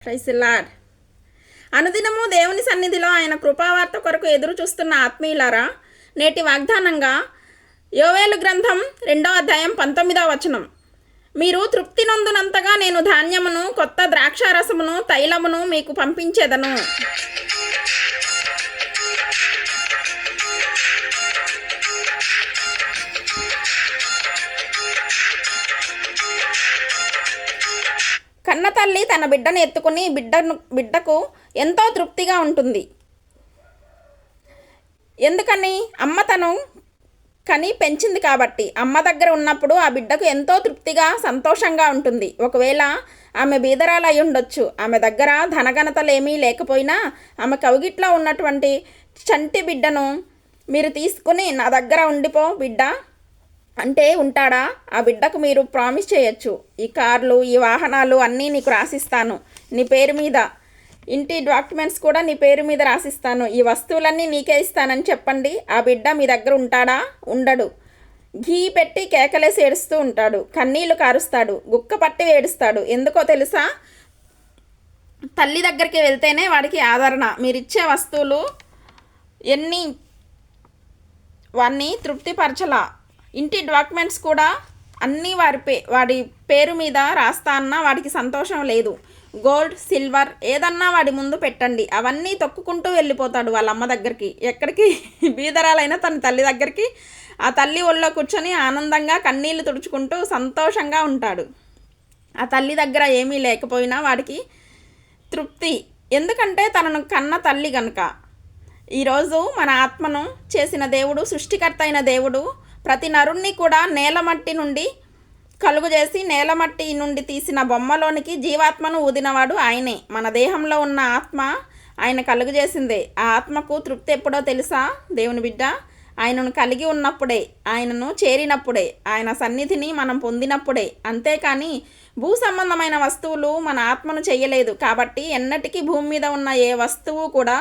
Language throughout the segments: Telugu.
Praise the lord. అనుదినము దేవుని సన్నిధిలో ఆయన కృపావార్త కొరకు ఎదురు చూస్తున్న ఆత్మీయులారా, నేటి వాగ్దానంగా యోవేలు గ్రంథం 2వ అధ్యాయం 19వ వచనం. మీరు తృప్తి నొందునంతగా నేను ధాన్యమును, కొత్త ద్రాక్షారసమును, తైలమును మీకు పంపించేదను. కన్న తల్లి తన బిడ్డను ఎత్తుకుని బిడ్డకు ఎంతో తృప్తిగా ఉంటుంది. ఎందుకని? అమ్మ తను కని పెంచింది కాబట్టి. అమ్మ దగ్గర ఉన్నప్పుడు ఆ బిడ్డకు ఎంతో తృప్తిగా, సంతోషంగా ఉంటుంది. ఒకవేళ ఆమె బీదరాలు అయి ఉండొచ్చు, ఆమె దగ్గర ధనఘనతలు ఏమీ లేకపోయినా ఆమె కవిగిట్లో ఉన్నటువంటి చంటి బిడ్డను మీరు తీసుకుని నా దగ్గర ఉండిపో బిడ్డ అంటే ఉంటాడా? ఆ బిడ్డకు మీరు ప్రామిస్ చేయొచ్చు, ఈ కార్లు, ఈ వాహనాలు అన్నీ నీకు రాసిస్తాను, నీ పేరు మీద ఇంటి డాక్యుమెంట్స్ కూడా నీ పేరు మీద రాసిస్తాను, ఈ వస్తువులన్నీ నీకే ఇస్తానని చెప్పండి. ఆ బిడ్డ మీ దగ్గర ఉంటాడా? ఉండడు. ఘీ పెట్టి కేకలేసి ఏడుస్తూ ఉంటాడు, కన్నీళ్లు కారుస్తాడు, గుక్క పట్టి ఏడుస్తాడు. ఎందుకో తెలుసా? తల్లి దగ్గరికి వెళ్తేనే వాడికి ఆదరణ. మీరిచ్చే వస్తువులు ఎన్ని వాడిని తృప్తిపరచలా. ఇంటి డాక్యుమెంట్స్ కూడా అన్నీ వాడి పేరు మీద రాస్తా అన్నా వాడికి సంతోషం లేదు. గోల్డ్, సిల్వర్ ఏదన్నా వాడి ముందు పెట్టండి, అవన్నీ తొక్కుకుంటూ వెళ్ళిపోతాడు వాళ్ళ అమ్మ దగ్గరికి. ఎక్కడికి? బీదరాలైనా తన తల్లి దగ్గరికి. ఆ తల్లి ఒళ్ళో కూర్చొని ఆనందంగా కన్నీళ్లు తుడుచుకుంటూ సంతోషంగా ఉంటాడు. ఆ తల్లి దగ్గర ఏమీ లేకపోయినా వాడికి తృప్తి. ఎందుకంటే తనను కన్న తల్లి గనుక. ఈరోజు మన ఆత్మను చేసిన దేవుడు, సృష్టికర్త అయిన దేవుడు ప్రతి నరుణ్ణి కూడా నేలమట్టి నుండి కలుగు చేసి, నేలమట్టి నుండి తీసిన బొమ్మలోనికి జీవాత్మను ఊదినవాడు ఆయనే. మన దేహంలో ఉన్న ఆత్మ ఆయన కలుగు చేసిందే. ఆ ఆత్మకు తృప్తి ఎప్పుడో తెలుసా దేవుని బిడ్డ? ఆయనను కలిగి ఉన్నప్పుడే, ఆయనను చేరినప్పుడే, ఆయన సన్నిధిని మనం పొందినప్పుడే. అంతేకాని భూ సంబంధమైన వస్తువులు మన ఆత్మను చేయలేదు. కాబట్టి ఎన్నటికీ భూమి మీద ఉన్న ఏ వస్తువు కూడా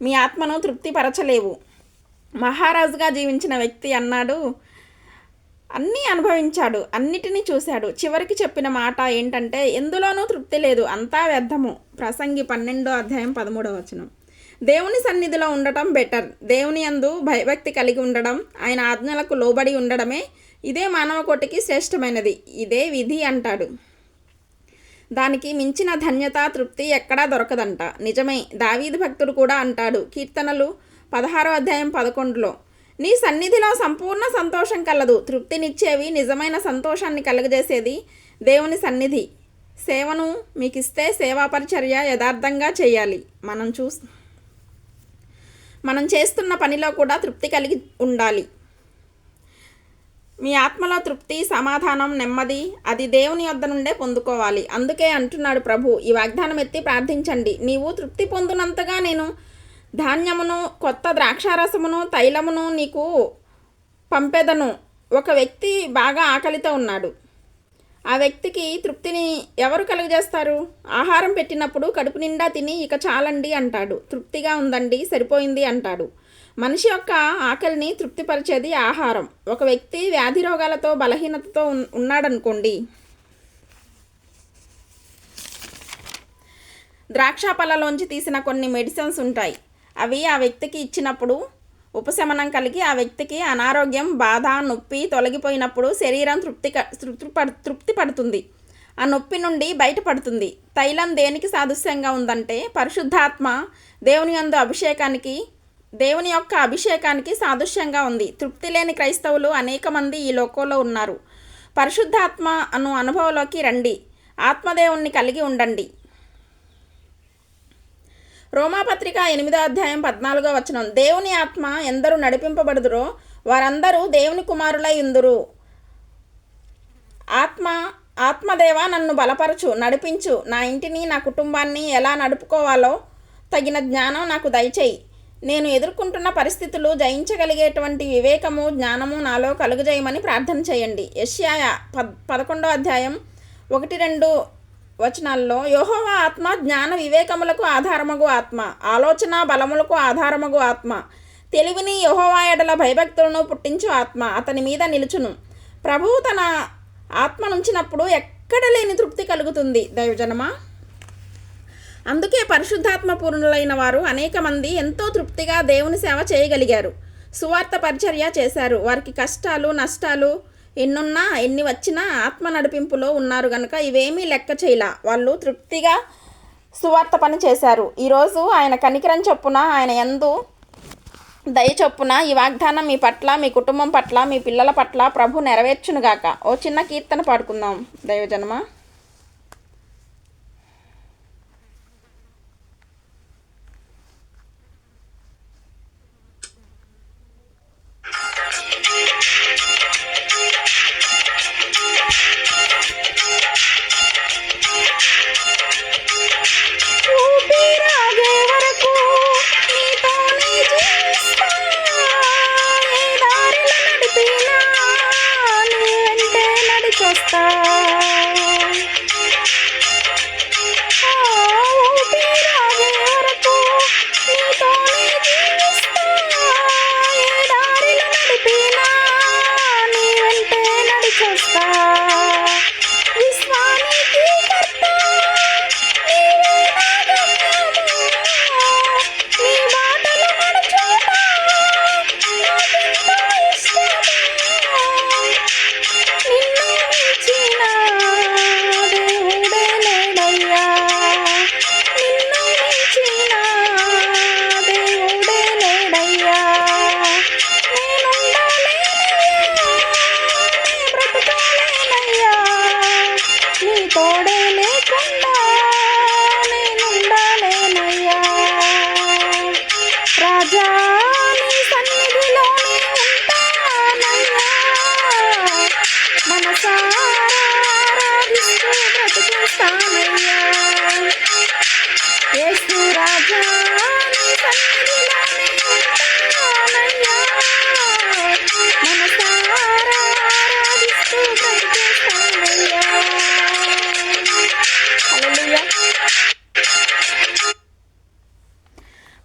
మీ ఆత్మను తృప్తిపరచలేవు. మహారాజుగా జీవించిన వ్యక్తి అన్నాడు, అన్నీ అనుభవించాడు, అన్నిటినీ చూశాడు, చివరికి చెప్పిన మాట ఏంటంటే ఎందులోనూ తృప్తి లేదు, అంతా వ్యర్థము. ప్రసంగి 12వ అధ్యాయం 13వ వచనం. దేవుని సన్నిధిలో ఉండటం బెటర్. దేవుని యందు భయభక్తి కలిగి ఉండడం, ఆయన ఆజ్ఞలకు లోబడి ఉండడమే ఇదే మానవ కోటికి శ్రేష్టమైనది. ఇదే విధి అంటాడు. దానికి మించిన ధన్యత, తృప్తి ఎక్కడా దొరకదంట. నిజమే. దావీదు భక్తుడు కూడా అంటాడు, కీర్తనలు 16వ అధ్యాయం 11లో, నీ సన్నిధిలో సంపూర్ణ సంతోషం కలదు. తృప్తినిచ్చేవి, నిజమైన సంతోషాన్ని కలుగజేసేది దేవుని సన్నిధి. సేవను మీకు ఇస్తే సేవా పరిచర్య యథార్థంగా చేయాలి. మనం చేస్తున్న పనిలో కూడా తృప్తి కలిగి ఉండాలి. మీ ఆత్మలో తృప్తి, సమాధానం, నెమ్మది అది దేవుని యొద్ద నుండే పొందుకోవాలి. అందుకే అంటున్నాడు ప్రభు, ఈ వాగ్దానం ఎత్తి ప్రార్థించండి. నీవు తృప్తి పొందునంతగా నేను ధాన్యమును, కొత్త ద్రాక్షారసమును, తైలమును నీకు పంపెదను. ఒక వ్యక్తి బాగా ఆకలితో ఉన్నాడు. ఆ వ్యక్తికి తృప్తిని ఎవరు కలుగజేస్తారు? ఆహారం పెట్టినప్పుడు కడుపు నిండా తిని ఇక చాలండి అంటాడు, తృప్తిగా ఉందండి, సరిపోయింది అంటాడు. మనిషి యొక్క ఆకలిని తృప్తిపరిచేది ఆహారం. ఒక వ్యక్తి వ్యాధి రోగాలతో, బలహీనతతో ఉన్నాడనుకోండి, ద్రాక్ష పళ్ళలోంచి తీసిన కొన్ని మెడిసిన్స్ ఉంటాయి. అవి ఆ వ్యక్తికి ఇచ్చినప్పుడు ఉపశమనం కలిగి ఆ వ్యక్తికి అనారోగ్యం, బాధ, నొప్పి తొలగిపోయినప్పుడు శరీరం తృప్తి పడుతుంది. ఆ నొప్పి నుండి బయటపడుతుంది. తైలం దేనికి సాదృశ్యంగా ఉందంటే పరిశుద్ధాత్మ దేవుని యొక్క అభిషేకానికి సాదృశ్యంగా ఉంది. తృప్తి లేని క్రైస్తవులు అనేక మంది ఈ లోకంలో ఉన్నారు. పరిశుద్ధాత్మ అను అనుభవంలోకి రండి. ఆత్మదేవుణ్ణి కలిగి ఉండండి. రోమాపత్రిక 8వ అధ్యాయం 14వ వచనం. దేవుని ఆత్మ ఎందరు నడిపింపబడుదురో వారందరూ దేవుని కుమారులై ఉందురు. ఆత్మదేవ నన్ను బలపరచు, నడిపించు. నా ఇంటిని, నా కుటుంబాన్ని ఎలా నడుపుకోవాలో తగిన జ్ఞానం నాకు దయచేయి. నేను ఎదుర్కొంటున్న పరిస్థితులు జయించగలిగేటువంటి వివేకము, జ్ఞానము నాలో కలుగజేయమని ప్రార్థన చేయండి. యెషయా 11వ అధ్యాయం 1-2 వచనాల్లో, యెహోవా ఆత్మ జ్ఞాన వివేకములకు ఆధారమగు ఆత్మ, ఆలోచన బలములకు ఆధారమగు ఆత్మ, తెలివిని యెహోవా ఎడల భయభక్తులను పుట్టించు ఆత్మ అతని మీద నిలుచును. ప్రభువు తన ఆత్మ నుంచినప్పుడు ఎక్కడ లేని తృప్తి కలుగుతుంది. దైవజనమా, అందుకే పరిశుద్ధాత్మ పూర్ణులైన వారు అనేక మంది ఎంతో తృప్తిగా దేవుని సేవ చేయగలిగారు, సువార్త పరిచర్య చేశారు. వారికి కష్టాలు నష్టాలు ఎన్నున్నా ఎన్ని వచ్చినా ఆత్మ నడిపింపులో ఉన్నారు కనుక ఇవేమీ లెక్క చేయలా, వాళ్ళు తృప్తిగా సువార్త పని చేశారు. ఈరోజు ఆయన కనికరం చొప్పున, ఆయన యందు దయ చొప్పున ఈ వాగ్దానం మీ పట్ల, మీ కుటుంబం పట్ల, మీ పిల్లల పట్ల ప్రభు నెరవేర్చునుగాక. ఓ చిన్న కీర్తన పాడుకుందాం దైవజనమా.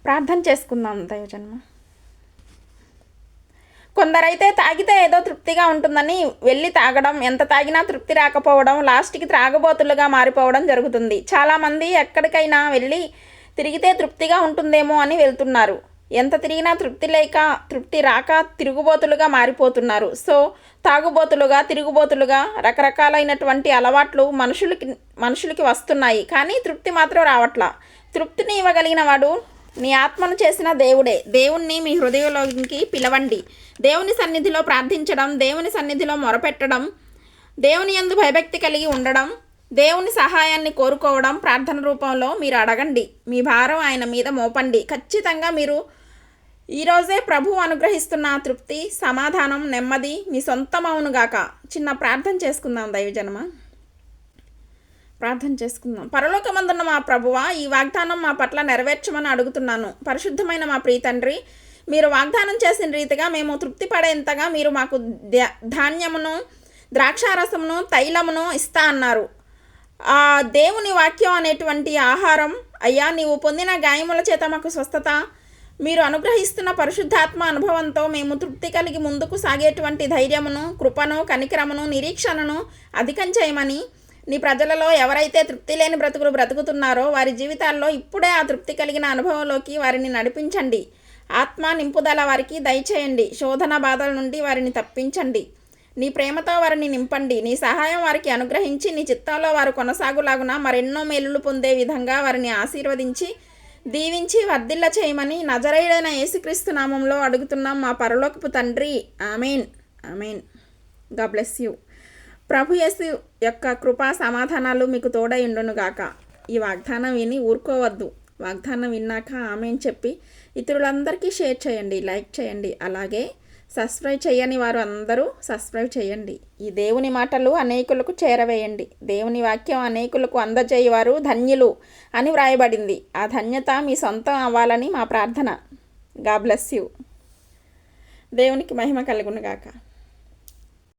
ప్రార్థన చేసుకుందాం దైవజన్మ. కొందరైతే తాగితే ఏదో తృప్తిగా ఉంటుందని వెళ్ళి తాగడం, ఎంత తాగినా తృప్తి రాకపోవడం, లాస్ట్కి త్రాగబోతులుగా మారిపోవడం జరుగుతుంది. చాలామంది ఎక్కడికైనా వెళ్ళి తిరిగితే తృప్తిగా ఉంటుందేమో అని వెళ్తున్నారు. ఎంత తిరిగినా తృప్తి రాక తిరుగుబోతులుగా మారిపోతున్నారు. సో తాగుబోతులుగా, తిరుగుబోతులుగా రకరకాలైనటువంటి అలవాట్లు మనుషులకి వస్తున్నాయి, కానీ తృప్తి మాత్రం రావట్లా. తృప్తిని ఇవ్వగలిగిన వాడు నీ ఆత్మను చేసిన దేవుడే. దేవుణ్ణి మీ హృదయంలోకి పిలవండి. దేవుని సన్నిధిలో ప్రార్థించడం, దేవుని సన్నిధిలో మొరపెట్టడం, దేవుని యందు భయభక్తి కలిగి ఉండడం, దేవుని సహాయాన్ని కోరుకోవడం, ప్రార్థన రూపంలో మీరు అడగండి. మీ భారం ఆయన మీద మోపండి. ఖచ్చితంగా మీరు ఈరోజే ప్రభువు అనుగ్రహిస్తున్న తృప్తి, సమాధానం, నెమ్మది మీ సొంతమవునుగాక. చిన్న ప్రార్థన చేసుకుందాం దైవజనమ. ప్రార్థన చేసుకుందాం. పరలోకమందున్న మా ప్రభువా, ఈ వాగ్దానం మా పట్ల నెరవేర్చమని అడుగుతున్నాను. పరిశుద్ధమైన మా ప్రియ తండ్రి, మీరు వాగ్దానం చేసిన రీతిగా మేము తృప్తి పడేంతగా మీరు మాకు ధాన్యమును, ద్రాక్షారసమును, తైలమును ఇస్తా అన్నారు. ఆ దేవుని వాక్యం అనేటువంటి ఆహారం అయ్యా, నీవు పొందిన గాయముల చేత మాకు స్వస్థత, మీరు అనుగ్రహిస్తున్న పరిశుద్ధాత్మ అనుభవంతో మేము తృప్తి కలిగి ముందుకు సాగేటువంటి ధైర్యమును, కృపను, కనికరమును, నిరీక్షణను అధికం చేయమని, నీ ప్రజలలో ఎవరైతే తృప్తి లేని బ్రతుకులు బ్రతుకుతున్నారో వారి జీవితాల్లో ఇప్పుడే ఆ తృప్తి కలిగిన అనుభవంలోకి వారిని నడిపించండి. ఆత్మ నింపుదల వారికి దయచేయండి. శోధన బాధల నుండి వారిని తప్పించండి. నీ ప్రేమతో వారిని నింపండి. నీ సహాయం వారికి అనుగ్రహించి నీ చిత్తంలో వారు కొనసాగులాగున మరెన్నో మేలులు పొందే విధంగా వారిని ఆశీర్వదించి దీవించి వర్ధిల్ల చేయమని నజరేయుడైన యేసుక్రీస్తు నామంలో అడుగుతున్నాం మా పరలోకపు తండ్రి. ఆమెన్. ఆమెన్. God bless you. ప్రభు యేసు యొక్క కృపా సమాధానాలు మీకు తోడై ఉండునుగాక. ఈ వాగ్దానం విని ఊరుకోవద్దు. వాగ్దానం విన్నాక ఆమెన్ చెప్పి ఇతరులందరికీ షేర్ చేయండి, లైక్ చేయండి. అలాగే సబ్స్క్రైబ్ చేయని వారు అందరూ సబ్స్క్రైబ్ చేయండి. ఈ దేవుని మాటలు అనేకులకు చేరవేయండి. దేవుని వాక్యం అనేకులకు అందజేయవారు ధన్యులు అని వ్రాయబడింది. ఆ ధన్యత మీ సొంతం అవ్వాలని మా ప్రార్థన. God bless you. దేవునికి మహిమ కలుగునుగాక.